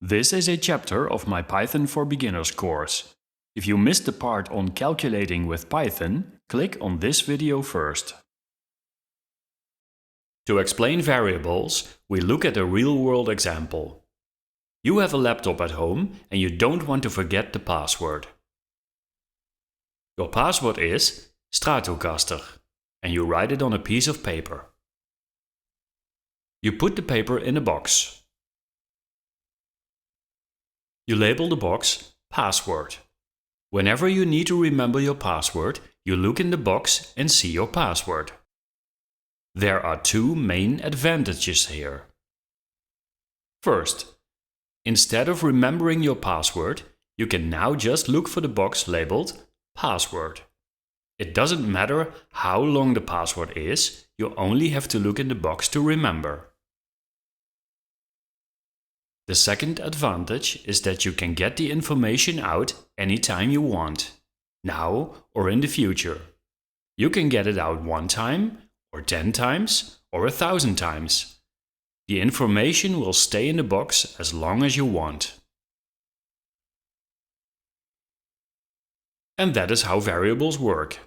This is a chapter of my Python for Beginners course. If you missed the part on calculating with Python, click on this video first. To explain variables, we look at a real-world example. You have a laptop at home and you don't want to forget the password. Your password is Stratocaster and you write it on a piece of paper. You put the paper in a box. You label the box Password. Whenever you need to remember your password, you look in the box and see your password. There are two main advantages here. First, instead of remembering your password, you can now just look for the box labeled Password. It doesn't matter how long the password is, you only have to look in the box to remember. The second advantage is that you can get the information out anytime you want, now or in the future. You can get it out 1 time, or 10 times, or 1,000 times. The information will stay in the box as long as you want. And that is how variables work.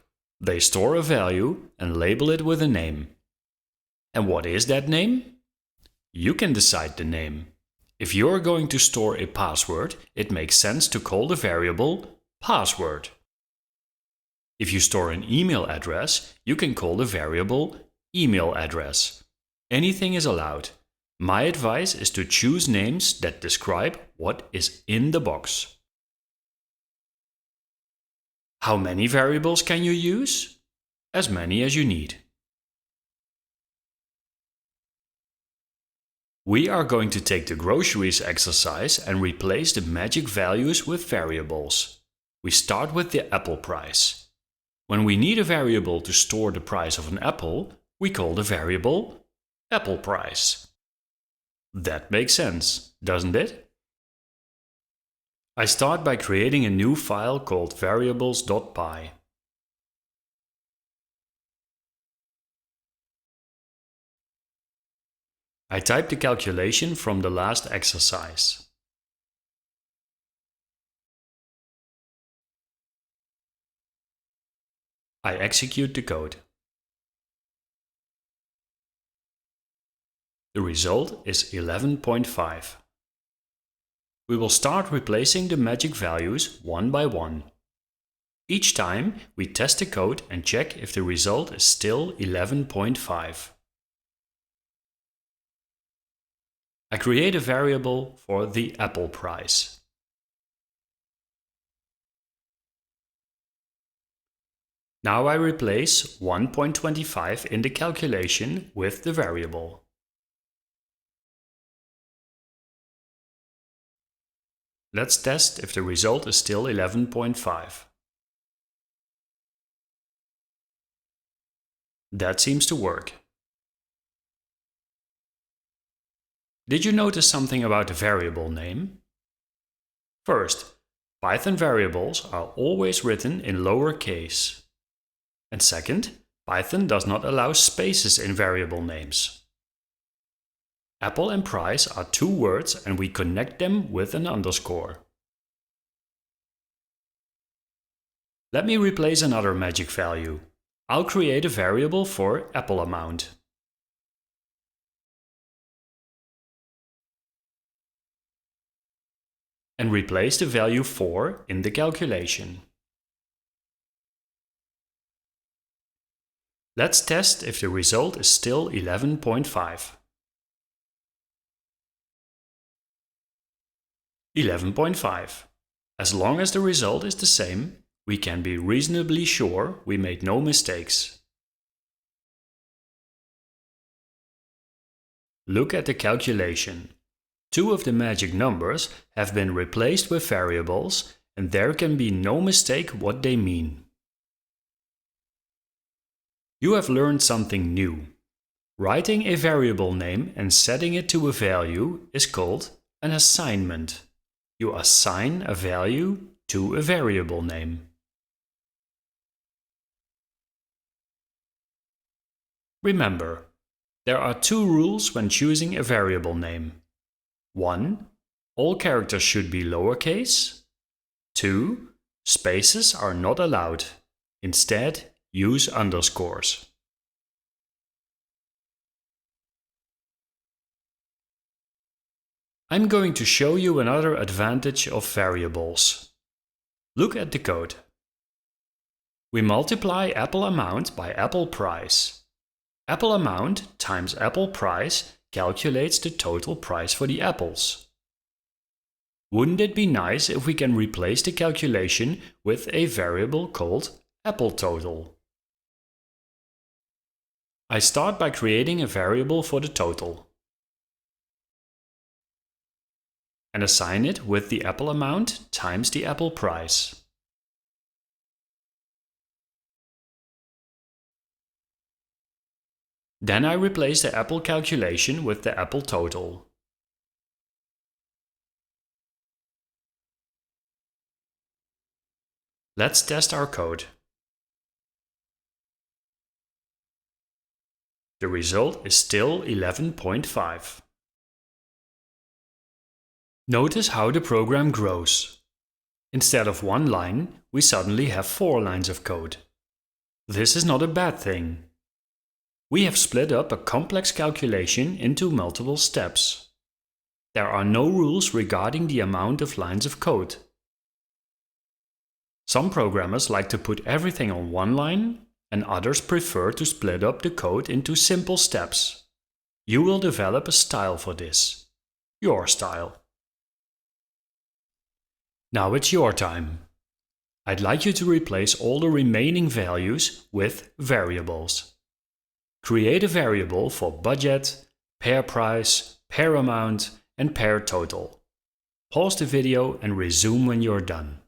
They store a value and label it with a name. And what is that name? You can decide the name. If you are going to store a password, it makes sense to call the variable password. If you store an email address, you can call the variable email address. Anything is allowed. My advice is to choose names that describe what is in the box. How many variables can you use? As many as you need. We are going to take the groceries exercise and replace the magic values with variables. We start with the apple price. When we need a variable to store the price of an apple, we call the variable apple price. That makes sense, doesn't it? I start by creating a new file called variables.py. I type the calculation from the last exercise. I execute the code. The result is 11.5. We will start replacing the magic values one by one. Each time we test the code and check if the result is still 11.5. I create a variable for the apple price. Now I replace 1.25 in the calculation with the variable. Let's test if the result is still 11.5. That seems to work. Did you notice something about the variable name? First, Python variables are always written in lowercase. And second, Python does not allow spaces in variable names. Apple and price are two words and we connect them with an underscore. Let me replace another magic value. I'll create a variable for apple amount. And replace the value 4 in the calculation. Let's test if the result is still 11.5. 11.5. As long as the result is the same, we can be reasonably sure we made no mistakes. Look at the calculation. 2 of the magic numbers have been replaced with variables, and there can be no mistake what they mean. You have learned something new. Writing a variable name and setting it to a value is called an assignment. You assign a value to a variable name. Remember, there are 2 rules when choosing a variable name. 1. All characters should be lowercase. 2. Spaces are not allowed. Instead, use underscores. I'm going to show you another advantage of variables. Look at the code. We multiply apple amount by apple price. Apple amount times apple price calculates the total price for the apples. Wouldn't it be nice if we can replace the calculation with a variable called apple total? I start by creating a variable for the total and assign it with the apple amount times the apple price. Then I replace the apple calculation with the apple total. Let's test our code. The result is still 11.5. Notice how the program grows. Instead of one line, we suddenly have 4 lines of code. This is not a bad thing. We have split up a complex calculation into multiple steps. There are no rules regarding the amount of lines of code. Some programmers like to put everything on one line, and others prefer to split up the code into simple steps. You will develop a style for this. Your style. Now it's your time. I'd like you to replace all the remaining values with variables. Create a variable for budget, pair price, pair amount, and pair total. Pause the video and resume when you're done.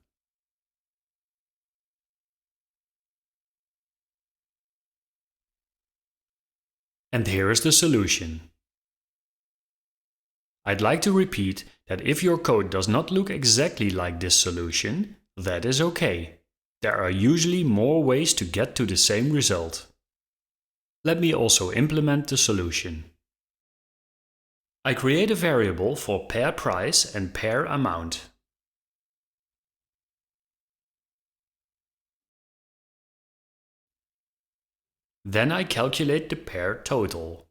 And here is the solution. I'd like to repeat that if your code does not look exactly like this solution, that is okay. There are usually more ways to get to the same result. Let me also implement the solution. I create a variable for pair price and pair amount. Then I calculate the pair total.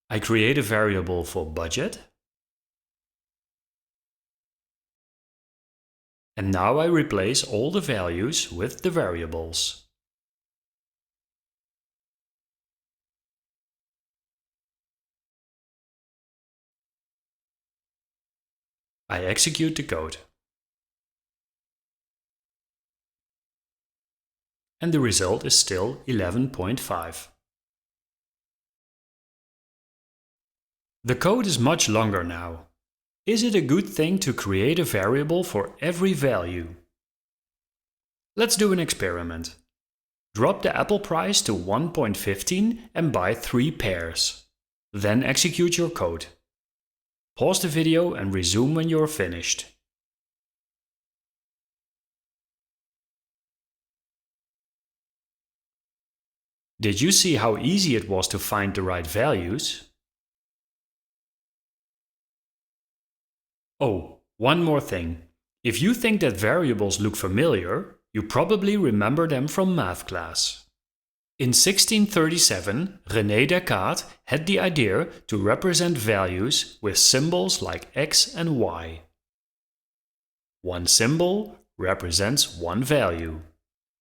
I create a variable for budget. And now I replace all the values with the variables. I execute the code. And the result is still 11.5. The code is much longer now. Is it a good thing to create a variable for every value? Let's do an experiment. Drop the apple price to 1.15 and buy 3 pairs. Then execute your code. Pause the video and resume when you're finished. Did you see how easy it was to find the right values? Oh, one more thing. If you think that variables look familiar, you probably remember them from math class. In 1637, René Descartes had the idea to represent values with symbols like x and y. One symbol represents one value.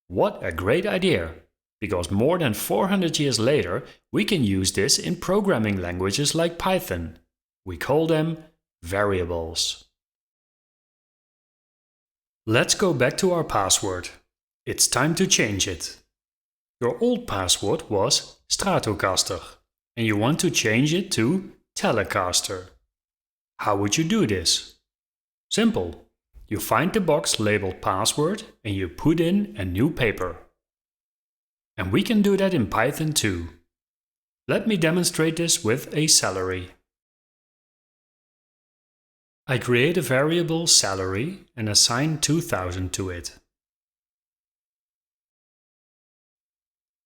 What a great idea! Because more than 400 years later, we can use this in programming languages like Python. We call them variables. Let's go back to our password. It's time to change it. Your old password was Stratocaster, and you want to change it to Telecaster. How would you do this? Simple. You find the box labeled password and you put in a new paper. And we can do that in Python too. Let me demonstrate this with a salary. I create a variable salary and assign 2000 to it.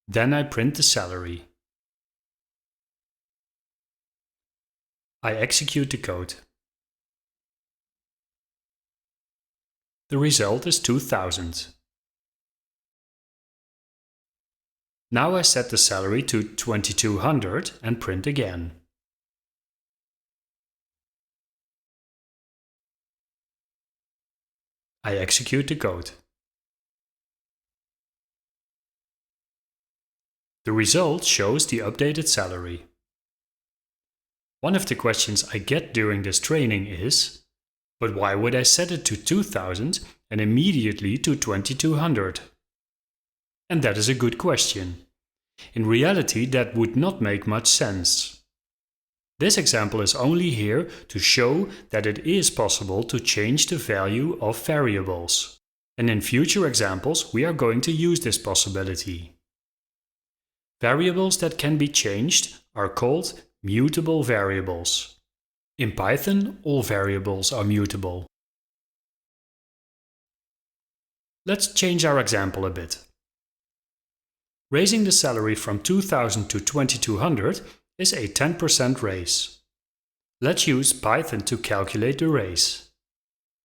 Then I print the salary. I execute the code. The result is 2000. Now I set the salary to 2200 and print again. I execute the code. The result shows the updated salary. One of the questions I get during this training is, but why would I set it to 2000 and immediately to 2200? And that is a good question. In reality, that would not make much sense. This example is only here to show that it is possible to change the value of variables. And in future examples, we are going to use this possibility. Variables that can be changed are called mutable variables. In Python, all variables are mutable. Let's change our example a bit. Raising the salary from 2000 to 2200 is a 10% raise. Let's use Python to calculate the raise.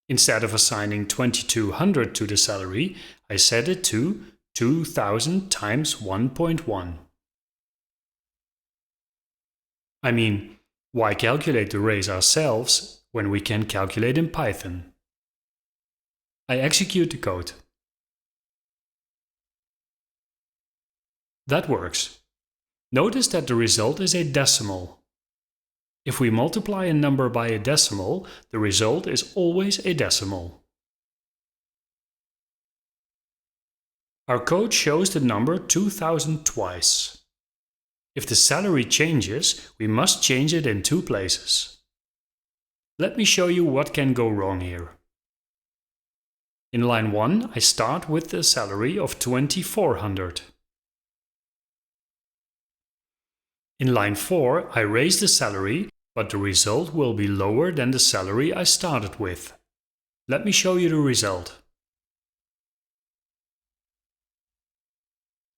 Instead of assigning 2200 to the salary, I set it to 2000 times 1.1. I mean, why calculate the raise ourselves when we can calculate in Python? I execute the code. That works. Notice that the result is a decimal. If we multiply a number by a decimal, the result is always a decimal. Our code shows the number 2000 twice. If the salary changes, we must change it in two places. Let me show you what can go wrong here. In line 1, I start with the salary of 2400. In line 4, I raise the salary, but the result will be lower than the salary I started with. Let me show you the result.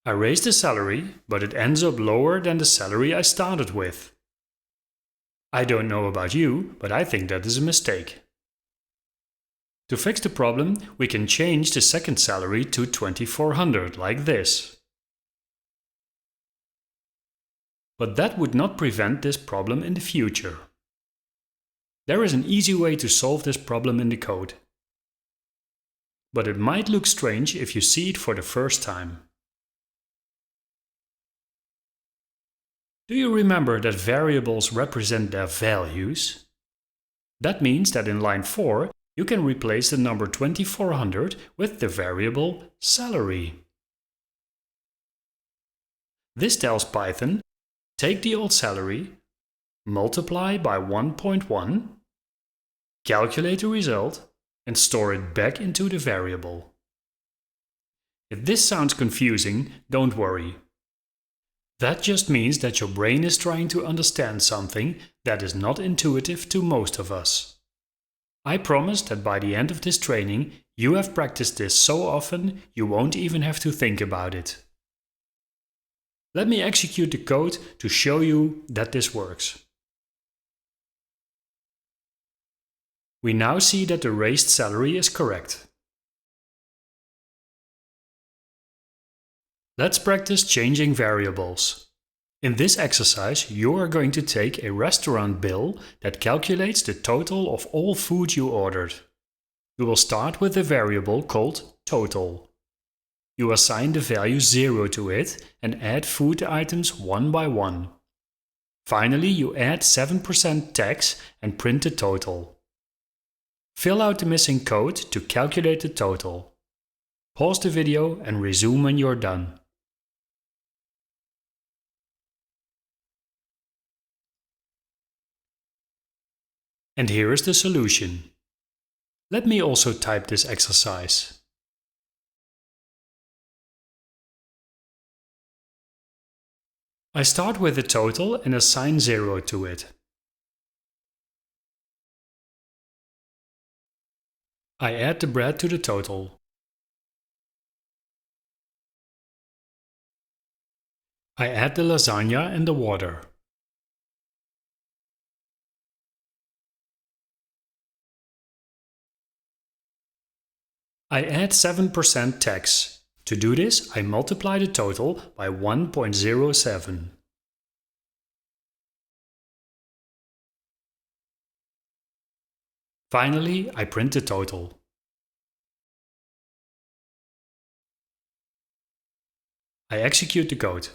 I raise the salary, but it ends up lower than the salary I started with. I don't know about you, but I think that is a mistake. To fix the problem, we can change the second salary to 2400 like this. But that would not prevent this problem in the future. There is an easy way to solve this problem in the code. But it might look strange if you see it for the first time. Do you remember that variables represent their values? That means that in line 4, you can replace the number 2400 with the variable salary. This tells Python, take the old salary, multiply by 1.1, calculate the result, and store it back into the variable. If this sounds confusing, don't worry. That just means that your brain is trying to understand something that is not intuitive to most of us. I promise that by the end of this training, you have practiced this so often you won't even have to think about it. Let me execute the code to show you that this works. We now see that the raised salary is correct. Let's practice changing variables. In this exercise, you are going to take a restaurant bill that calculates the total of all food you ordered. You will start with a variable called total. You assign the value 0 to it and add food items one by one. Finally, you add 7% tax and print the total. Fill out the missing code to calculate the total. Pause the video and resume when you're done. And here is the solution. Let me also type this exercise. I start with the total and assign 0 to it. I add the bread to the total. I add the lasagna and the water. I add 7% tax. To do this, I multiply the total by 1.07. Finally, I print the total. I execute the code.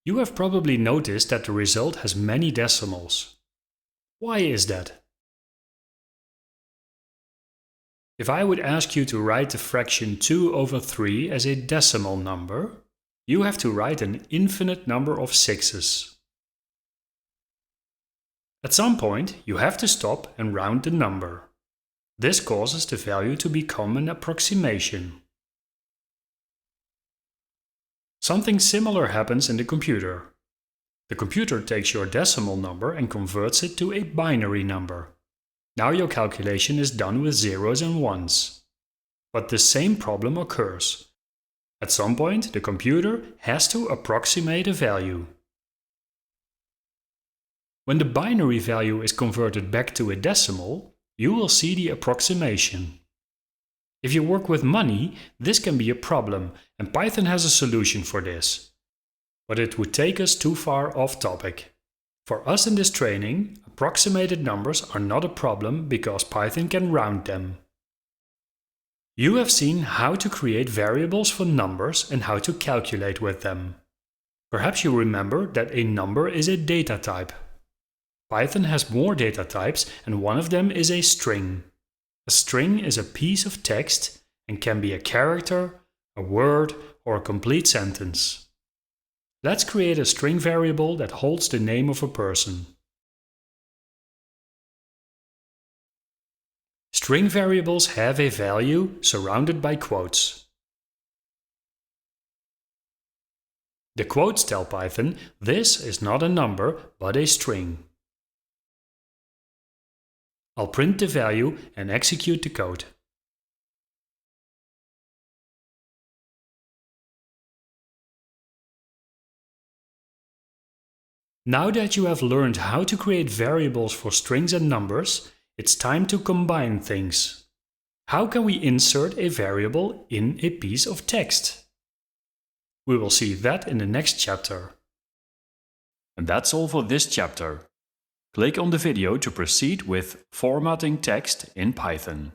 You have probably noticed that the result has many decimals. Why is that? If I would ask you to write the fraction 2/3 as a decimal number, you have to write an infinite number of sixes. At some point, you have to stop and round the number. This causes the value to become an approximation. Something similar happens in the computer. The computer takes your decimal number and converts it to a binary number. Now your calculation is done with zeros and ones. But the same problem occurs. At some point, the computer has to approximate a value. When the binary value is converted back to a decimal, you will see the approximation. If you work with money, this can be a problem, and Python has a solution for this. But it would take us too far off topic. For us in this training, approximated numbers are not a problem because Python can round them. You have seen how to create variables for numbers and how to calculate with them. Perhaps you remember that a number is a data type. Python has more data types, and one of them is a string. A string is a piece of text and can be a character, a word, or a complete sentence. Let's create a string variable that holds the name of a person. String variables have a value surrounded by quotes. The quotes tell Python this is not a number but a string. I'll print the value and execute the code. Now that you have learned how to create variables for strings and numbers, it's time to combine things. How can we insert a variable in a piece of text? We will see that in the next chapter. And that's all for this chapter. Click on the video to proceed with formatting text in Python.